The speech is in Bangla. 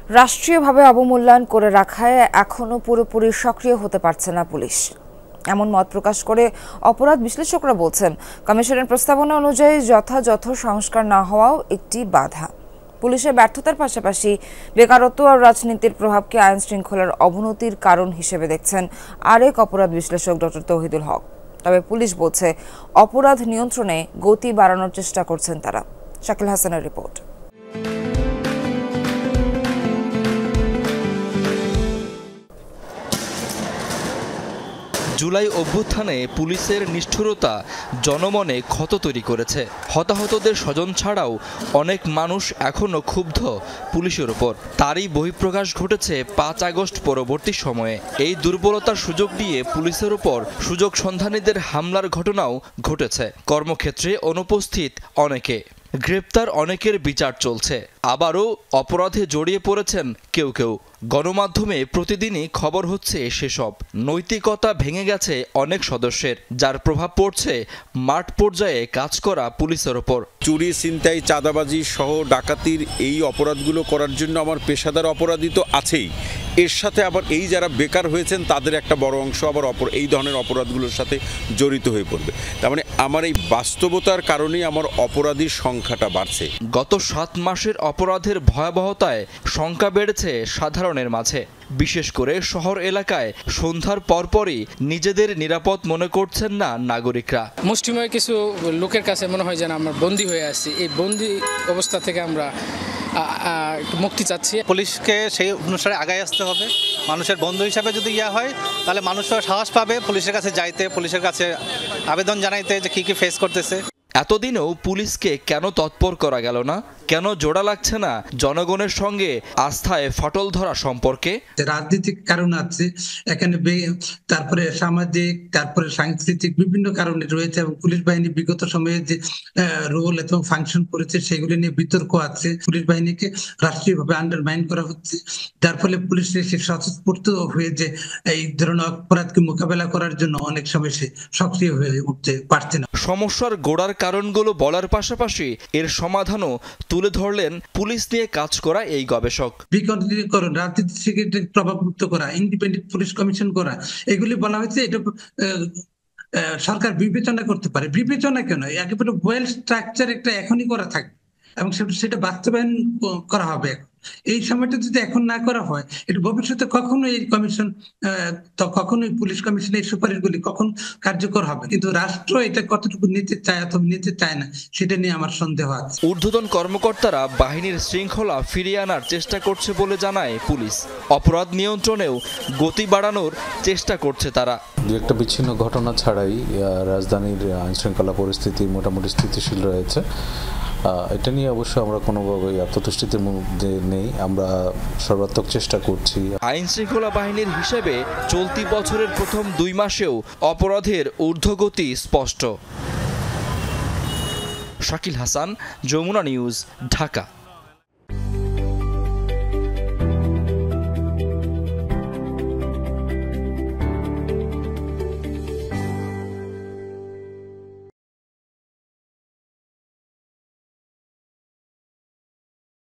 রাষ্ট্রীয়ভাবে অবমূল্যায়ন করে রাখায় এখনো পুরোপুরি সক্রিয় হতে পারছে না পুলিশ, এমন মত প্রকাশ করে অপরাধ বিশ্লেষকরা বলছেন কমিশনের প্রস্তাবনা অনুযায়ী যথাযথ সংস্কার না হওয়াও একটি বাধা। পুলিশের ব্যর্থতার পাশাপাশি বেকারত্ব আর রাজনীতির প্রভাবকে আইন শৃঙ্খলার অবনতির কারণ হিসেবে দেখছেন আরেক অপরাধ বিশ্লেষক ডক্টর তৌহিদুল হক। তবে পুলিশ বলছে অপরাধ নিয়ন্ত্রণে গতি বাড়ানোর চেষ্টা করছেন তারা। শাকিল হাসানের রিপোর্ট। জুলাই অভ্যুত্থানে পুলিশের নিষ্ঠুরতা জনমনে ক্ষত তৈরি করেছে। হতাহতদের স্বজন ছাড়াও অনেক মানুষ এখনও ক্ষুব্ধ পুলিশের উপর। তারই বহিঃপ্রকাশ ঘটেছে ৫ আগস্ট পরবর্তী সময়ে। এই দুর্বলতার সুযোগ নিয়ে পুলিশের উপর সুযোগ সন্ধানীদের হামলার ঘটনাও ঘটেছে। কর্মক্ষেত্রে অনুপস্থিত অনেকে, গ্রেপ্তার অনেকের বিচার চলছে, আবারও অপরাধে জড়িয়ে পড়েছেন কেউ কেউ। গণমাধ্যমে প্রতিদিনই খবর হচ্ছে সেসব। নৈতিকতা ভেঙে গেছে অনেক সদস্যের, যার প্রভাব পড়ছে মাঠ পর্যায়ে কাজ করা পুলিশের ওপর। চুরি, ছিনতাই, চাঁদাবাজি সহ ডাকাতির এই অপরাধগুলো করার জন্য আমার পেশাদার অপরাধী তো আছেই, এর সাথে আবার এই যারা বেকার হয়েছেন তাদের একটা বড় অংশ আবার এই ধরনের অপরাধগুলোর সাথে জড়িত হয়ে পড়বে। তার মানে আমার এই বাস্তবতার কারণেই আমার অপরাধীর সংখ্যাটা বাড়ছে। গত ৭ মাসের অপরাধের ভয়াবহতায় শঙ্কা বেড়েছে সাধারণের মাঝে। বিশেষ করে শহর এলাকায় সন্ধ্যার পরপরই নিজেদের নিরাপদ মনে করছেন না নাগরিকরা। মুষ্টিময় কিছু লোকের কাছে মনে হয় যেন আমরা বন্দী হয়ে আছি। এই বন্দী অবস্থা থেকে আমরা মুক্তি চাচ্ছি। পুলিশকে সেই অনুসারে আগায় আসতে হবে। মানুষের বন্ধু হিসাবে যদি হয় তাহলে মানুষও সাহস পাবে পুলিশের কাছে যাইতে, পুলিশের কাছে আবেদন জানাইতে যে কি ফেস করতেছে। এতদিনেও পুলিশকে কেন তৎপর করা গেল না? কেন জোড়া লাগছে না জনগণের সঙ্গে আস্থায় ফাটল ধরা সম্পর্কে? রাজনৈতিক কারণ আছে এখানে, তারপরে সামাজিক, তারপরে সাংস্কৃতিক বিভিন্ন কারণে রয়েছে এবং পুলিশ বাহিনী বিগত সময়ে যে রোল এবং ফাংশন করেছে সেগুলি নিয়ে বিতর্ক আছে। পুলিশ বাহিনীকে রাষ্ট্রীয়ভাবে আন্ডারমাইন করা হচ্ছে, যার ফলে পুলিশ সে স্বতঃস্ফূর্ত হয়ে যে এই ধরনের অপরাধকে মোকাবেলা করার জন্য অনেক সময় সে সক্রিয় হয়ে উঠতে পারছে না। সমস্যার গোড়ার কারণগুলো বলার পাশাপাশি এর সমাধানও তুলে ধরলেন পুলিশ নিয়ে কাজ করা এই গবেষক। বিকেন্দ্রীকরণ, রাজনীতি প্রভাবমুক্ত করা, ইন্ডিপেন্ডেন্ট পুলিশ কমিশন করা, এগুলি বলা হয়েছে। এটা সরকার বিবেচনা করতে পারে। বিবেচনা কেন, একেবারে ওয়েল স্ট্রাকচার একটা এখনই করা থাকবে এবং সেটা বাস্তবায়ন করা হবে। এই সময়টা যদি এখন না করা হয়, এটা ভবিষ্যতে কখনো এই কমিশন, কখনোই পুলিশ কমিশন এই সুপারিশগুলি কখন কার্যকর হবে। কিন্তু রাষ্ট্র এটা কতটুকু নিতে চায় অথবা নিতে চায় না সেটা নিয়ে আমার সন্দেহ আছে। ঊর্ধ্বতন কর্মকর্তারা বাহিনীর শৃঙ্খলা ফিরিয়ে আনার চেষ্টা করছে বলে জানায় পুলিশ। অপরাধ নিয়ন্ত্রণেও গতি বাড়ানোর চেষ্টা করছে তারা। দু একটা বিচ্ছিন্ন ঘটনা ছাড়াই রাজধানীর আইন শৃঙ্খলা পরিস্থিতি মোটামুটি স্থিতিশীল রয়েছে। এটা নিয়ে অবশ্য আমরা কোনোভাবে আত্মতুষ্টির মধ্যে নেই, আমরা সর্বাত্মক চেষ্টা করছি। আইন শৃঙ্খলা বাহিনীর হিসেবে চলতি বছরের প্রথম 2 মাসেও অপরাধের ঊর্ধ্বগতি স্পষ্ট। শাকিল হাসান, যমুনা নিউজ, ঢাকা।